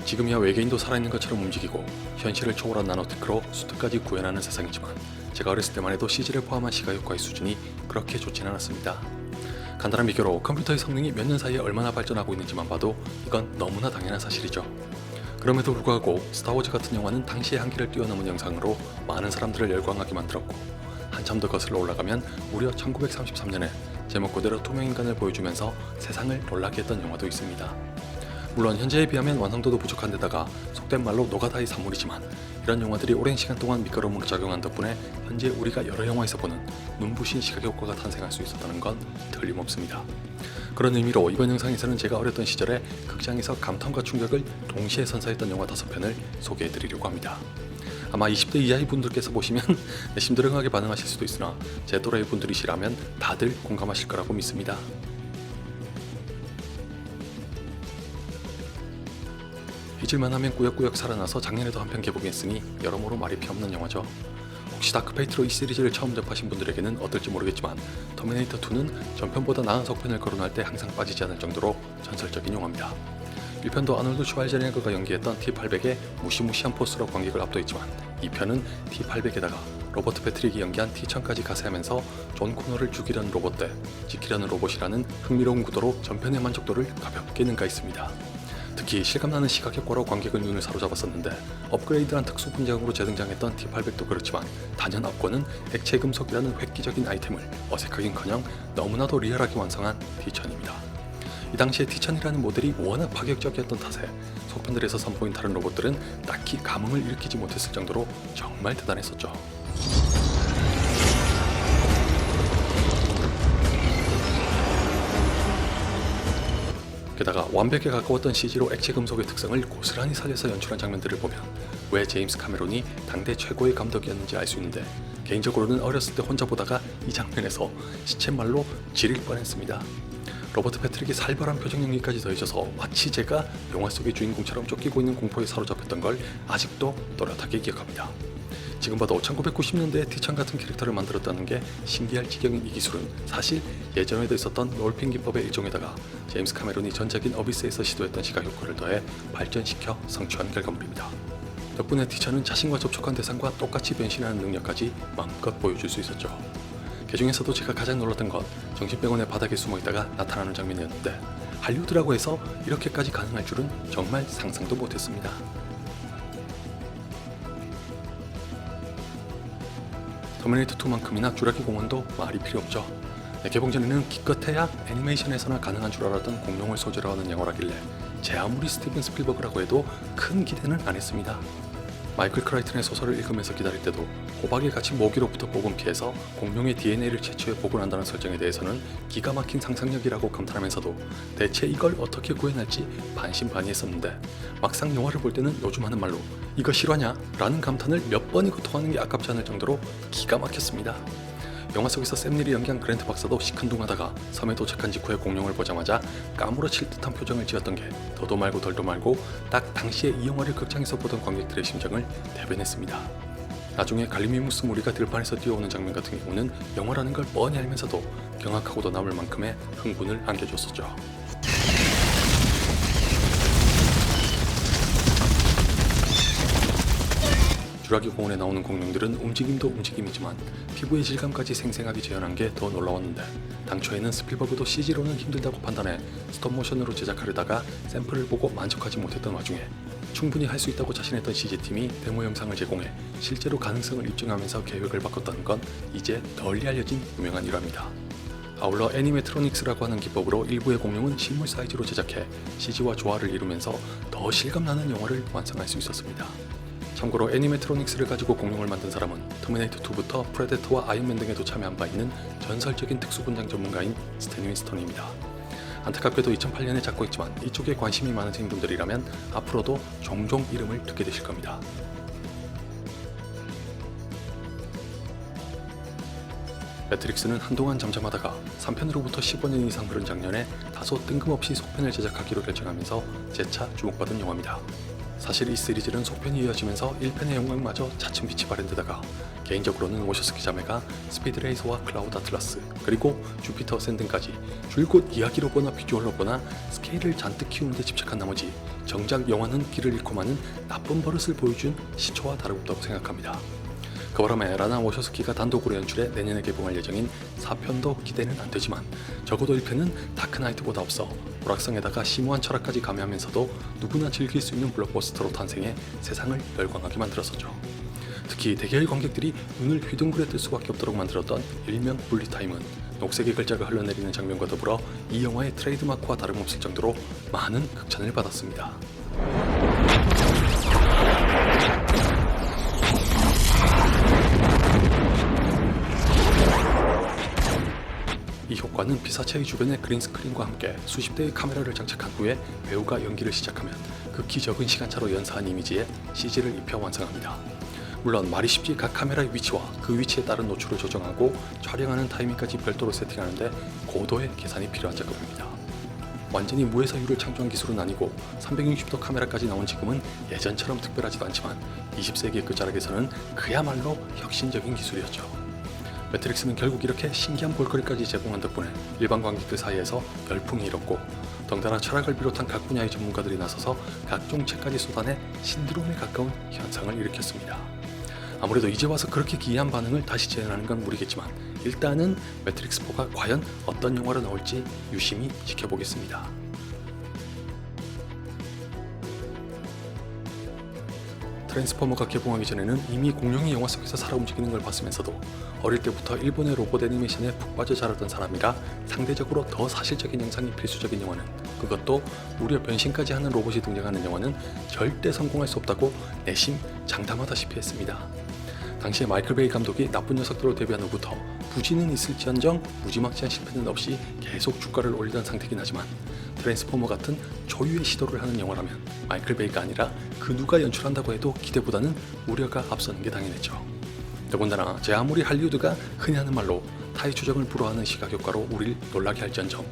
지금이야 외계인도 살아있는 것처럼 움직이고 현실을 초월한 나노테크로 수트까지 구현하는 세상이지만 제가 어렸을 때만 해도 CG를 포함한 시각효과의 수준이 그렇게 좋진 않았습니다. 간단한 비교로 컴퓨터의 성능이 몇 년 사이에 얼마나 발전하고 있는지만 봐도 이건 너무나 당연한 사실이죠. 그럼에도 불구하고 스타워즈 같은 영화는 당시의 한계를 뛰어넘은 영상으로 많은 사람들을 열광하게 만들었고, 한참 더 거슬러 올라가면 무려 1933년에 제목 그대로 투명인간을 보여주면서 세상을 놀라게 했던 영화도 있습니다. 물론 현재에 비하면 완성도도 부족한 데다가 속된 말로 노가다의 산물이지만, 이런 영화들이 오랜 시간 동안 밑거름으로 작용한 덕분에 현재 우리가 여러 영화에서 보는 눈부신 시각효과가 탄생할 수 있었다는 건 틀림없습니다. 그런 의미로 이번 영상에서는 제가 어렸던 시절에 극장에서 감탄과 충격을 동시에 선사했던 영화 5편을 소개해드리려고 합니다. 아마 20대 이하의 분들께서 보시면 심드렁하게 반응하실 수도 있으나 제 또래의 분들이시라면 다들 공감하실 거라고 믿습니다. 잊을만 하면 꾸역꾸역 살아나서 작년에도 한 편 개봉했으니 여러모로 말이 필요 없는 영화죠. 혹시 다크페이트로 이 시리즈를 처음 접하신 분들에게는 어떨지 모르겠지만, 터미네이터2는 전편보다 나은 속편을 거론할 때 항상 빠지지 않을 정도로 전설적인 영화입니다. 1편도 아놀드 슈왈제네거가 연기했던 T-800의 무시무시한 포스로 관객을 압도했지만, 2편은 T-800에다가 로버트 패트릭이 연기한 T-1000까지 가세하면서 존 코너를 죽이려는 로봇 대 지키려는 로봇이라는 흥미로운 구도로 전편의 만족도를 가볍게 능가했습니다. 특히 실감나는 시각효과로 관객의 눈을 사로잡았었는데, 업그레이드한 특수 분장으로 재등장했던 T-800도 그렇지만 단연 앞권은 액체 금속이라는 획기적인 아이템을 어색하긴커녕 너무나도 리얼하게 완성한 T-1000입니다. 이 당시에 T-1000이라는 모델이 워낙 파격적이었던 탓에 속편들에서 선보인 다른 로봇들은 딱히 감흥을 일으키지 못했을 정도로 정말 대단했었죠. 게다가 완벽에 가까웠던 CG로 액체 금속의 특성을 고스란히 살려서 연출한 장면들을 보면 왜 제임스 카메론이 당대 최고의 감독이었는지 알 수 있는데, 개인적으로는 어렸을 때 혼자 보다가 이 장면에서 시쳇말로 지릴 뻔했습니다. 로버트 패트릭의 살벌한 표정 연기까지 더해져서 마치 제가 영화 속의 주인공처럼 쫓기고 있는 공포에 사로잡혔던 걸 아직도 또렷하게 기억합니다. 지금 봐도 1990년대에 T-1000 같은 캐릭터를 만들었다는 게 신기할 지경인 이 기술은 사실 예전에도 있었던 롤핑 기법의 일종에다가 제임스 카메론이 전작인 어비스에서 시도했던 시각효과를 더해 발전시켜 성취한 결과물입니다. 덕분에 T-1000은 자신과 접촉한 대상과 똑같이 변신하는 능력까지 마음껏 보여줄 수 있었죠. 그 중에서도 제가 가장 놀랐던 건 정신병원의 바닥에 숨어있다가 나타나는 장면이었는데, 할리우드라고 해서 이렇게까지 가능할 줄은 정말 상상도 못했습니다. 터미네이터2만큼이나 쭈라기 공원도 말이 필요 없죠. 개봉 전에는 기껏해야 애니메이션에서나 가능한 줄 알았던 공룡을 소재로 하는 영화라길래 제 아무리 스티븐 스필버그라고 해도 큰 기대는 안 했습니다. 마이클 크라이튼의 소설을 읽으면서 기다릴 때도 호박에 갇힌 모기로부터 복은 피해서 공룡의 DNA를 채취해 복원한다는 설정에 대해서는 기가 막힌 상상력이라고 감탄하면서도 대체 이걸 어떻게 구현할지 반신반의했었는데, 막상 영화를 볼 때는 요즘 하는 말로 이거 실화냐? 라는 감탄을 몇 번이고 토하는 게 아깝지 않을 정도로 기가 막혔습니다. 영화 속에서 샘 닐이 연기한 그랜트 박사도 시큰둥하다가 섬에 도착한 직후에 공룡을 보자마자 까무러칠 듯한 표정을 지었던 게 더도 말고 덜도 말고 딱 당시에 이 영화를 극장에서 보던 관객들의 심정을 대변했습니다. 나중에 갈리미무스 무리가 들판에서 뛰어오는 장면 같은 경우는 영화라는 걸 뻔히 알면서도 경악하고도 남을 만큼의 흥분을 안겨줬었죠. 쭈라기 공원에 나오는 공룡들은 움직임도 움직임이지만 피부의 질감까지 생생하게 재현한 게 더 놀라웠는데, 당초에는 스필버그도 CG로는 힘들다고 판단해 스톱모션으로 제작하려다가 샘플을 보고 만족하지 못했던 와중에 충분히 할 수 있다고 자신했던 CG팀이 데모 영상을 제공해 실제로 가능성을 입증하면서 계획을 바꿨다는 건 이제 널리 알려진 유명한 일화입니다. 아울러 애니메트로닉스라고 하는 기법으로 일부의 공룡은 실물 사이즈로 제작해 CG와 조화를 이루면서 더 실감나는 영화를 완성할 수 있었습니다. 참고로 애니메트로닉스를 가지고 공룡을 만든 사람은 터미네이터2부터 프레데터와 아이언맨 등에도 참여한 바 있는 전설적인 특수분장 전문가인 스탠 윈스턴입니다. 안타깝게도 2008년에 작고 있지만 이쪽에 관심이 많으신 분들이라면 앞으로도 종종 이름을 듣게 되실 겁니다. 매트릭스는 한동안 잠잠하다가 3편으로부터 15년 이상 흐른 작년에 다소 뜬금없이 속편을 제작하기로 결정하면서 재차 주목받은 영화입니다. 사실 이 시리즈는 속편이 이어지면서 1편의 영광마저 차츰 빛이 바랜 데다가 개인적으로는 오셔스키 자매가 스피드레이서와 클라우드 아틀라스 그리고 주피터 샌든까지 줄곧 이야기로 보나 비주얼로 보나 스케일을 잔뜩 키우는 데 집착한 나머지 정작 영화는 길을 잃고 마는 나쁜 버릇을 보여준 시초와 다름없다고 생각합니다. 그 바람에 라나 워셔스키가 단독으로 연출해 내년에 개봉할 예정인 4편도 기대는 안되지만 적어도 1편은 다크나이트보다 앞서 오락성에다가 심오한 철학까지 가미하면서도 누구나 즐길 수 있는 블록버스터로 탄생해 세상을 열광하게 만들었었죠. 특히 대개의 관객들이 눈을 휘둥그레 뜰 수밖에 없도록 만들었던 일명 분리타임은 녹색의 글자가 흘러내리는 장면과 더불어 이 영화의 트레이드마크와 다름없을 정도로 많은 극찬을 받았습니다. 이 효과는 피사체의 주변의 그린스크린과 함께 수십 대의 카메라를 장착한 후에 배우가 연기를 시작하면 극히 적은 시간차로 연사한 이미지에 CG를 입혀 완성합니다. 물론 말이 쉽지 각 카메라의 위치와 그 위치에 따른 노출을 조정하고 촬영하는 타이밍까지 별도로 세팅하는데 고도의 계산이 필요한 작업입니다. 완전히 무에서 유를 창조한 기술은 아니고 360도 카메라까지 나온 지금은 예전처럼 특별하지도 않지만 20세기의 끝자락에서는 그야말로 혁신적인 기술이었죠. 매트릭스는 결국 이렇게 신기한 볼거리까지 제공한 덕분에 일반 관객들 사이에서 열풍이 일었고 덩달아 철학을 비롯한 각 분야의 전문가들이 나서서 각종 책까지 쏟아내 신드롬에 가까운 현상을 일으켰습니다. 아무래도 이제 와서 그렇게 기이한 반응을 다시 재현하는 건 무리겠지만 일단은 매트릭스4가 과연 어떤 영화로 나올지 유심히 지켜보겠습니다. 트랜스포머가 개봉하기 전에는 이미 공룡이 영화 속에서 살아 움직이는 걸 봤으면서도 어릴 때부터 일본의 로봇 애니메이션에 푹 빠져 자랐던 사람이라 상대적으로 더 사실적인 영상이 필수적인 영화는, 그것도 무려 변신까지 하는 로봇이 등장하는 영화는 절대 성공할 수 없다고 내심 장담하다시피 했습니다. 당시에 마이클 베이 감독이 나쁜 녀석들로 데뷔한 후부터 부진은 있을지언정 무지막지한 실패는 없이 계속 주가를 올리던 상태긴 하지만 트랜스포머 같은 초유의 시도를 하는 영화라면 마이클 베이가 아니라 그 누가 연출한다고 해도 기대보다는 우려가 앞서는 게 당연했죠. 더군다나 제 아무리 할리우드가 흔히 하는 말로 타의 추정을 불허하는 시각효과로 우릴 놀라게 할지언정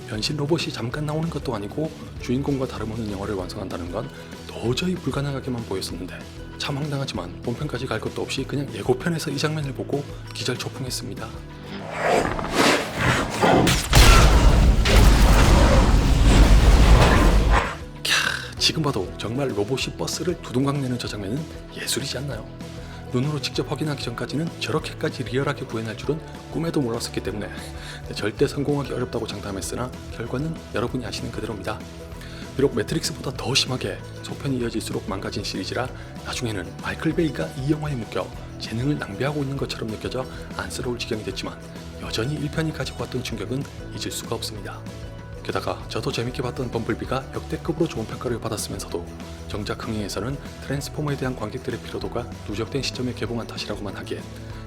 변신 로봇이 잠깐 나오는 것도 아니고 주인공과 다름없는 영화를 완성한다는 건 도저히 불가능하게만 보였었는데 참 황당하지만 본편까지 갈 것도 없이 그냥 예고편에서 이 장면을 보고 기절초풍했습니다. 지금 봐도 정말 로봇이 버스를 두둥강 내는 저 장면은 예술이지 않나요? 눈으로 직접 확인하기 전까지는 저렇게까지 리얼하게 구현할 줄은 꿈에도 몰랐었기 때문에 절대 성공하기 어렵다고 장담했으나 결과는 여러분이 아시는 그대로입니다. 비록 매트릭스보다 더 심하게 속편이 이어질수록 망가진 시리즈라 나중에는 마이클 베이가 이 영화에 묶여 재능을 낭비하고 있는 것처럼 느껴져 안쓰러울 지경이 됐지만 여전히 1편이 가지고 왔던 충격은 잊을 수가 없습니다. 게다가 저도 재밌게 봤던 범블비가 역대급으로 좋은 평가를 받았으면서도 정작 흥행에서는 트랜스포머에 대한 관객들의 피로도가 누적된 시점에 개봉한 탓이라고만 하기엔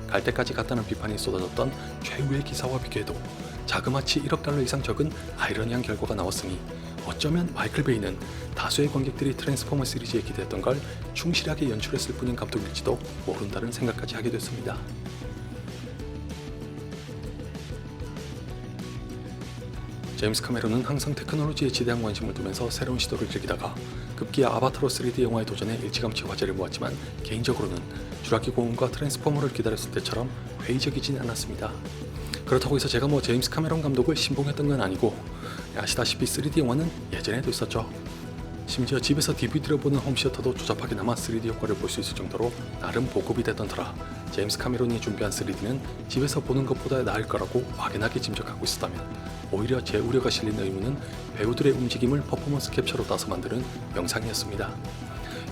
갈 때까지 갔다는 비판이 쏟아졌던 최후의 기사와 비교해도 자그마치 1억 달러 이상 적은 아이러니한 결과가 나왔으니 어쩌면 마이클 베이는 다수의 관객들이 트랜스포머 시리즈에 기대했던 걸 충실하게 연출했을 뿐인 감독일지도 모른다는 생각까지 하게 됐습니다. 제임스 카메론은 항상 테크놀로지에 지대한 관심을 두면서 새로운 시도를 즐기다가 급기야 아바타로 3D 영화에 도전해 일찌감치 화제를 모았지만 개인적으로는 주라기 공원과 트랜스포머를 기다렸을 때처럼 회의적이진 않았습니다. 그렇다고 해서 제가 제임스 카메론 감독을 신봉했던 건 아니고 아시다시피 3D 영화는 예전에도 있었죠. 심지어 집에서 DVD로 보는 홈시어터도 조잡하게나마 3D 효과를 볼 수 있을 정도로 나름 보급이 됐던 터라 제임스 카메론이 준비한 3D는 집에서 보는 것보다 나을 거라고 막연하게 짐작하고 있었다면 오히려 제 우려가 실린 의무는 배우들의 움직임을 퍼포먼스 캡처로 따서 만드는 영상이었습니다.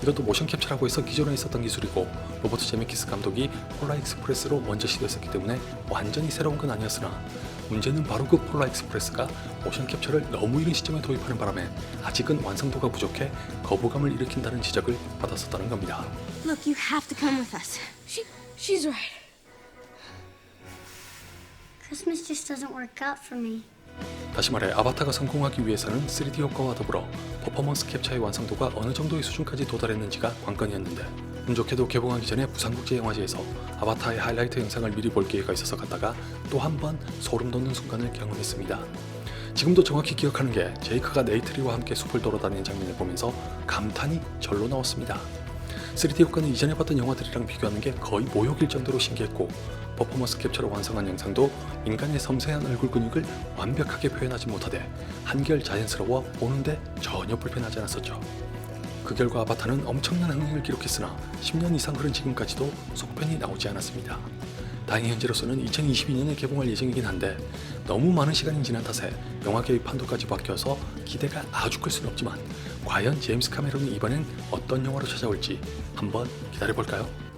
이것도 모션 캡처라고 해서 기존에 있었던 기술이고 로버트 제메키스 감독이 폴라 익스프레스로 먼저 시도했었기 때문에 완전히 새로운 건 아니었으나 문제는 바로 그 폴라 익스프레스가 모션 캡처를 너무 이른 시점에 도입하는 바람에 아직은 완성도가 부족해 거부감을 일으킨다는 지적을 받았었다는 겁니다. Look, you have to come with us. She's right. Christmas just doesn't work out for me. 다시 말해 아바타가 성공하기 위해서는 3D 효과와 더불어 퍼포먼스 캡처의 완성도가 어느 정도의 수준까지 도달했는지가 관건이었는데 운 좋게도 개봉하기 전에 부산국제영화제에서 아바타의 하이라이트 영상을 미리 볼 기회가 있어서 갔다가 또 한 번 소름 돋는 순간을 경험했습니다. 지금도 정확히 기억하는 게 제이크가 네이트리와 함께 숲을 돌아다니는 장면을 보면서 감탄이 절로 나왔습니다. 3D 효과는 이전에 봤던 영화들이랑 비교하는 게 거의 모욕일 정도로 신기했고, 퍼포먼스 캡처로 완성한 영상도 인간의 섬세한 얼굴 근육을 완벽하게 표현하지 못하되 한결 자연스러워 보는데 전혀 불편하지 않았었죠. 그 결과 아바타는 엄청난 흥행을 기록했으나 10년 이상 흐른 지금까지도 속편이 나오지 않았습니다. 다행히 현재로서는 2022년에 개봉할 예정이긴 한데 너무 많은 시간이 지난 탓에 영화계의 판도까지 바뀌어서 기대가 아주 클 수는 없지만, 과연 제임스 카메론이 이번엔 어떤 영화로 찾아올지 한번 기다려볼까요?